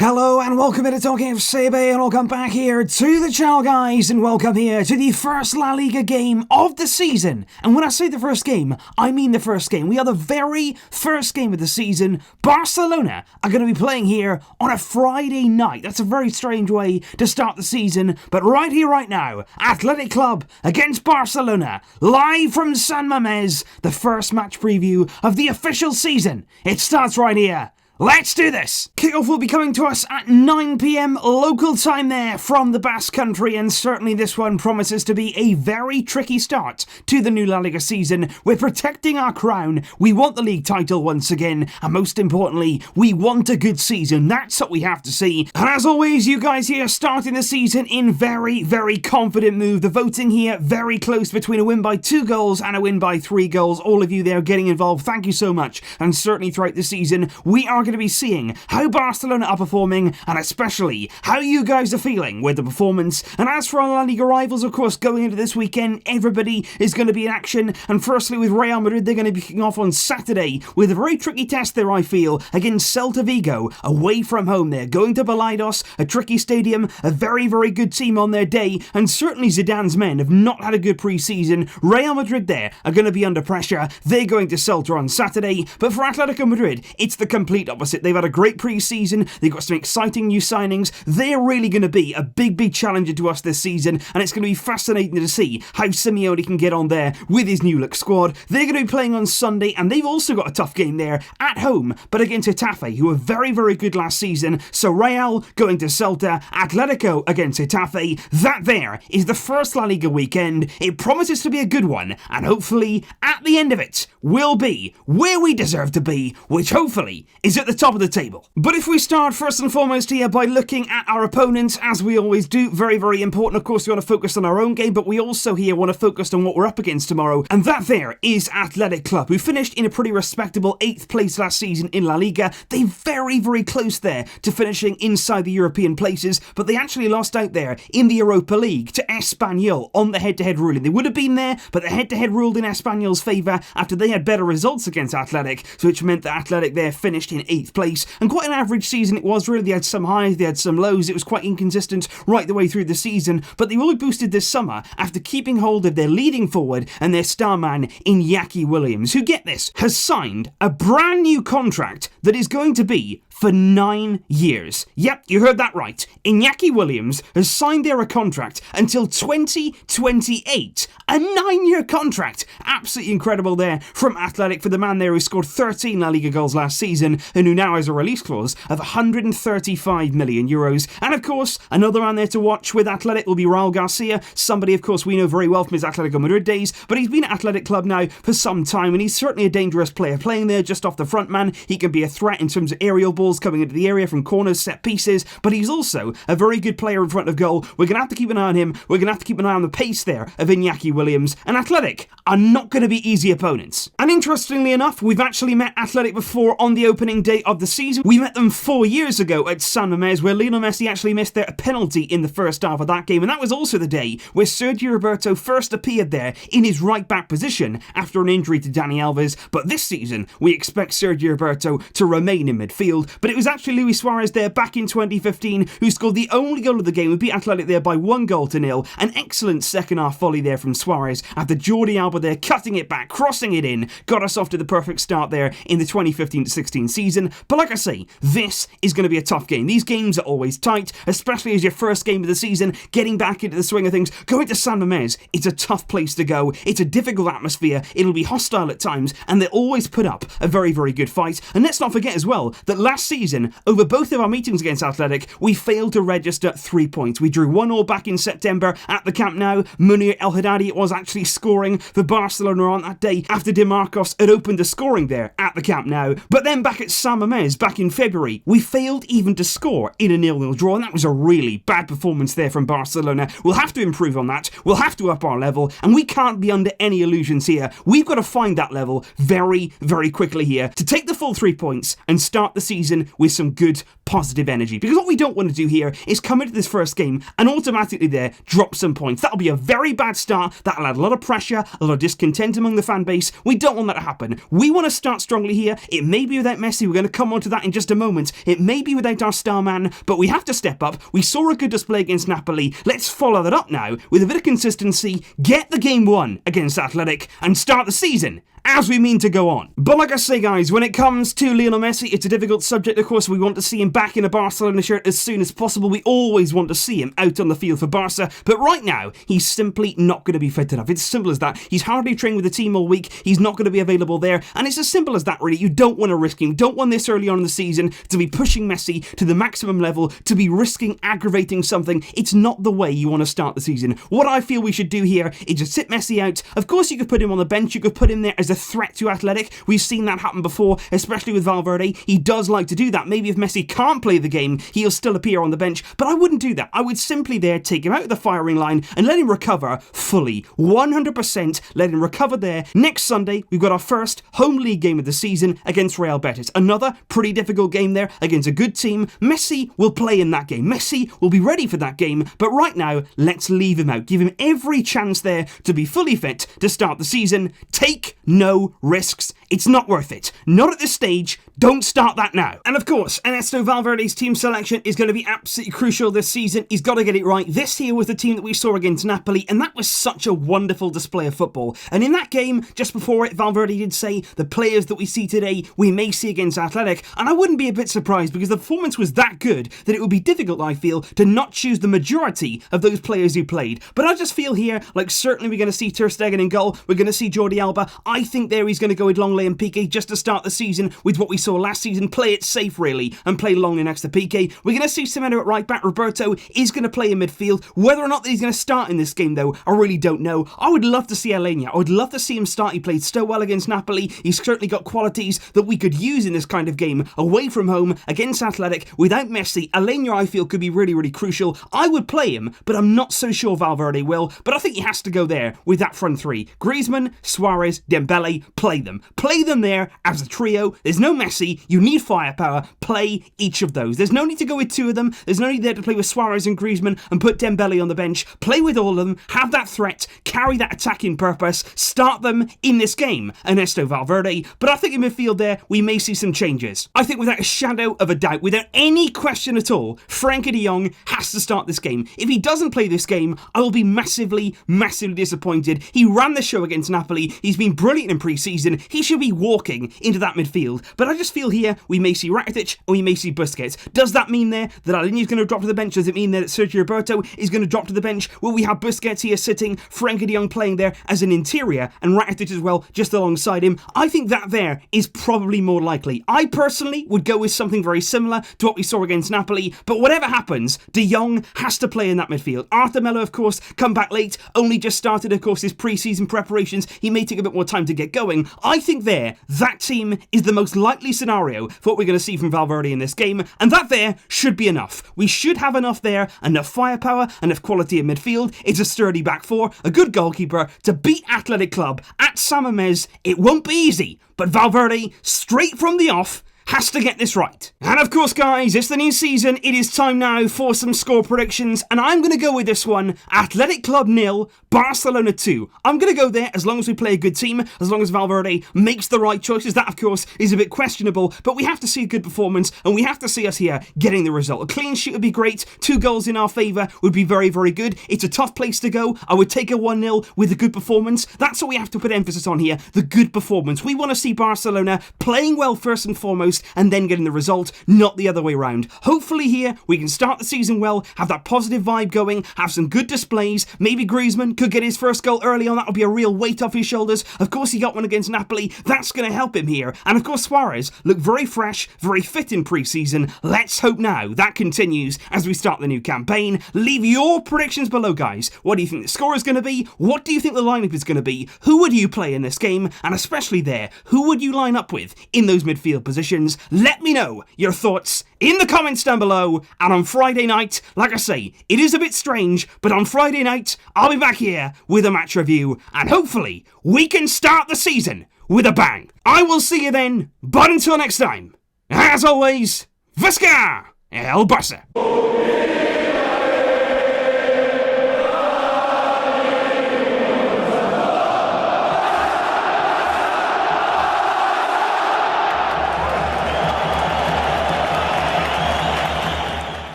Hello and welcome to TalkFCB and welcome back here to the channel, guys, and welcome here to the first La Liga game of the season. And when I say the first game, I mean the first game. We are the very first game of the season. Barcelona are going to be playing here on a Friday night. That's a very strange way to start the season, but right here, right now, Athletic Club against Barcelona, live from San Mamés, the first match preview of the official season. It starts right here. Let's do this! Kickoff will be coming to us at 9 PM local time there from the Basque Country, and certainly this one promises to be a very tricky start to the new La Liga season. We're protecting our crown, we want the league title once again, and most importantly, we want a good season. That's what we have to see. And as always, you guys here starting the season in very, very confident move. The voting here very close between a win by 2 goals and a win by 3 goals. All of you there getting involved, thank you so much. And certainly throughout the season, we are going to be seeing how Barcelona are performing and especially how you guys are feeling with the performance. And as for our La Liga rivals, of course, going into this weekend, everybody is going to be in action. And firstly, with Real Madrid, they're going to be kicking off on Saturday with a very tricky test there, I feel, against Celta Vigo, away from home. They're going to Balaidos, a tricky stadium, a very, very good team on their day, and certainly Zidane's men have not had a good pre-season. Real Madrid there are going to be under pressure. They're going to Celta on Saturday, but for Atletico Madrid, it's the complete opposite. They've had a great pre-season, they've got some exciting new signings. They're really going to be a big challenger to us this season, and it's going to be fascinating to see how Simeone can get on there with his new look squad. They're going to be playing on Sunday, and they've also got a tough game there at home, but against Getafe, who were very, very good last season. So Real going to Celta, Atletico against Getafe. That there is the first La Liga weekend. It promises to be a good one, and hopefully at the end of it, we'll be where we deserve to be, which hopefully is at the top of the table. But if we start first and foremost here by looking at our opponents, as we always do, very, very important. Of course, we want to focus on our own game, but we also here want to focus on what we're up against tomorrow. And that there is Athletic Club, who finished in a pretty respectable 8th place last season in La Liga. They're very, very close there to finishing inside the European places, but they actually lost out there in the Europa League to Espanyol on the head-to-head ruling. They would have been there, but the head-to-head ruled in Espanyol's favour after they had better results against Athletic, which meant that Athletic there finished in 8th place. And quite an average season it was, really. They had some highs, they had some lows. It was quite inconsistent right the way through the season, but they will be boosted this summer after keeping hold of their leading forward and their star man Iñaki Williams, who, get this, has signed a brand new contract that is going to be for 9 years. Yep, you heard that right. Iñaki Williams has signed there a contract until 2028. A 9-year contract. Absolutely incredible there from Athletic for the man there who scored 13 La Liga goals last season and who now has a release clause of 135 million euros. And of course, another man there to watch with Athletic will be Raul Garcia, somebody of course we know very well from his Atletico Madrid days, but he's been at Athletic Club now for some time and he's certainly a dangerous player. Playing there just off the front man, he can be a threat in terms of aerial balls coming into the area from corners, set pieces, but he's also a very good player in front of goal. We're going to have to keep an eye on him. We're going to have to keep an eye on the pace there of Iñaki Williams, and Athletic are not going to be easy opponents. And interestingly enough, we've actually met Athletic before on the opening day of the season. We met them 4 years ago at San Mamés, where Lionel Messi actually missed their penalty in the first half of that game, and that was also the day where Sergio Roberto first appeared there in his right back position after an injury to Dani Alves. But this season, we expect Sergio Roberto to remain in midfield, but it was actually Luis Suárez there back in 2015 who scored the only goal of the game. We beat Athletic there by 1-0. An excellent second half volley there from Suárez after Jordi Alba there cutting it back, crossing it in, got us off to the perfect start there in the 2015-16 season. But like I say, this is going to be a tough game. These games are always tight, especially as your first game of the season, getting back into the swing of things. Going to San Mamés, it's a tough place to go. It's a difficult atmosphere. It'll be hostile at times, and they always put up a very, very good fight. And let's not forget as well that last season, over both of our meetings against Athletic, we failed to register 3 points. We drew 1-1 back in September at the Camp Nou. Munir El Haddadi was actually scoring for Barcelona on that day after De Marcos had opened the scoring there at the Camp Nou. But then back at San Mamés back in February, we failed even to score in a 0-0 draw, and that was a really bad performance there from Barcelona. We'll have to improve on that. We'll have to up our level, and we can't be under any illusions here. We've got to find that level very, very quickly here to take the full 3 points and start the season season with some good, positive energy. Because what we don't want to do here is come into this first game and automatically there drop some points. That'll be a very bad start. That'll add a lot of pressure, a lot of discontent among the fan base. We don't want that to happen. We want to start strongly here. It may be without Messi. We're going to come on to that in just a moment. It may be without our star man, but we have to step up. We saw a good display against Napoli. Let's follow that up now with a bit of consistency, get the game won against Athletic, and start the season as we mean to go on. But like I say, guys, when it comes to Lionel Messi, it's a difficult subject. Of course, we want to see him back in a Barcelona shirt as soon as possible. We always want to see him out on the field for Barca, but right now, he's simply not going to be fit enough. It's as simple as that. He's hardly trained with the team all week. He's not going to be available there, and it's as simple as that, really. You don't want to risk him. You don't want this early on in the season to be pushing Messi to the maximum level, to be risking aggravating something. It's not the way you want to start the season. What I feel we should do here is just sit Messi out. Of course, you could put him on the bench. You could put him there as a threat to Athletic. We've seen that happen before, especially with Valverde. He does like to do that. Maybe if Messi can't play the game, he'll still appear on the bench, but I wouldn't do that. I would simply there take him out of the firing line and let him recover fully. 100% let him recover there. Next Sunday, we've got our first home league game of the season against Real Betis. Another pretty difficult game there against a good team. Messi will play in that game. Messi will be ready for that game, but right now, let's leave him out. Give him every chance there to be fully fit to start the season. Take no risks. It's not worth it. Not at this stage. Don't start that now. And of course, Ernesto Valverde's team selection is going to be absolutely crucial this season. He's got to get it right. This here was the team that we saw against Napoli, and that was such a wonderful display of football. And in that game, just before it, Valverde did say the players that we see today, we may see against Athletic. And I wouldn't be a bit surprised because the performance was that good that it would be difficult, I feel, to not choose the majority of those players who played. But I just feel here, like certainly we're going to see Ter Stegen in goal. We're going to see Jordi Alba. I think there he's going to go with Longley and Piqué just to start the season with what we saw last season. Play it safe, really, and play Longley next to Piqué. We're going to see Semedo at right back. Roberto is going to play in midfield. Whether or not he's going to start in this game, though, I really don't know. I would love to see Alenia. I would love to see him start. He played so well against Napoli. He's certainly got qualities that we could use in this kind of game. Away from home, against Athletic, without Messi, Alenia, I feel, could be really, really crucial. I would play him, but I'm not so sure Valverde will. But I think he has to go there with that front three. Griezmann, Suárez, Dembele, play them. Play them there as a trio. There's no Messi. You need firepower. Play each of those. There's no need to go with two of them. There's no need there to play with Suárez and Griezmann and put Dembele on the bench. Play with all of them. Have that threat. Carry that attacking purpose. Start them in this game. Ernesto Valverde. But I think in midfield there, we may see some changes. I think without a shadow of a doubt, without any question at all, Frenkie de Jong has to start this game. If he doesn't play this game, I will be massively, massively disappointed. He ran the show against Napoli. He's been brilliant in pre-season. He should be walking into that midfield. But I just feel here, we may see Rakitic and we may see Busquets. Does that mean there that Alenia is going to drop to the bench? Does it mean there that Sergio Roberto is going to drop to the bench? Will we have Busquets here sitting, Frenkie de Jong playing there as an interior, and Rakitic as well just alongside him? I think that there is probably more likely. I personally would go with something very similar to what we saw against Napoli, but whatever happens, de Jong has to play in that midfield. Arthur Melo, of course, come back late, only just started, of course, his pre-season preparations. He may take a bit more time to get going. I think there, that team is the most likely scenario for what we're going to see from Valverde in this game, and that there should be enough. We should have enough there, enough firepower, enough quality in midfield. It's a sturdy back four, a good goalkeeper to beat Athletic Club at San Mamés. It won't be easy, but Valverde, straight from the off, has to get this right. And of course, guys, it's the new season. It is time now for some score predictions, and I'm going to go with this one. Athletic Club 0, Barcelona 2. I'm going to go there as long as we play a good team, as long as Valverde makes the right choices. That, of course, is a bit questionable, but we have to see a good performance, and we have to see us here getting the result. A clean sheet would be great. 2 goals in our favour would be very, very good. It's a tough place to go. I would take a 1-0 with a good performance. That's what we have to put emphasis on here, the good performance. We want to see Barcelona playing well first and foremost, and then getting the result, not the other way around. Hopefully here, we can start the season well, have that positive vibe going, have some good displays. Maybe Griezmann could get his first goal early on. That would be a real weight off his shoulders. Of course, he got one against Napoli. That's going to help him here. And of course, Suárez looked very fresh, very fit in pre-season. Let's hope now that continues as we start the new campaign. Leave your predictions below, guys. What do you think the score is going to be? What do you think the lineup is going to be? Who would you play in this game? And especially there, who would you line up with in those midfield positions? Let me know your thoughts in the comments down below. And on Friday night, like I say, it is a bit strange, but on Friday night, I'll be back here with a match review, and hopefully we can start the season with a bang. I will see you then, but until next time, as always, Visca! El Barça!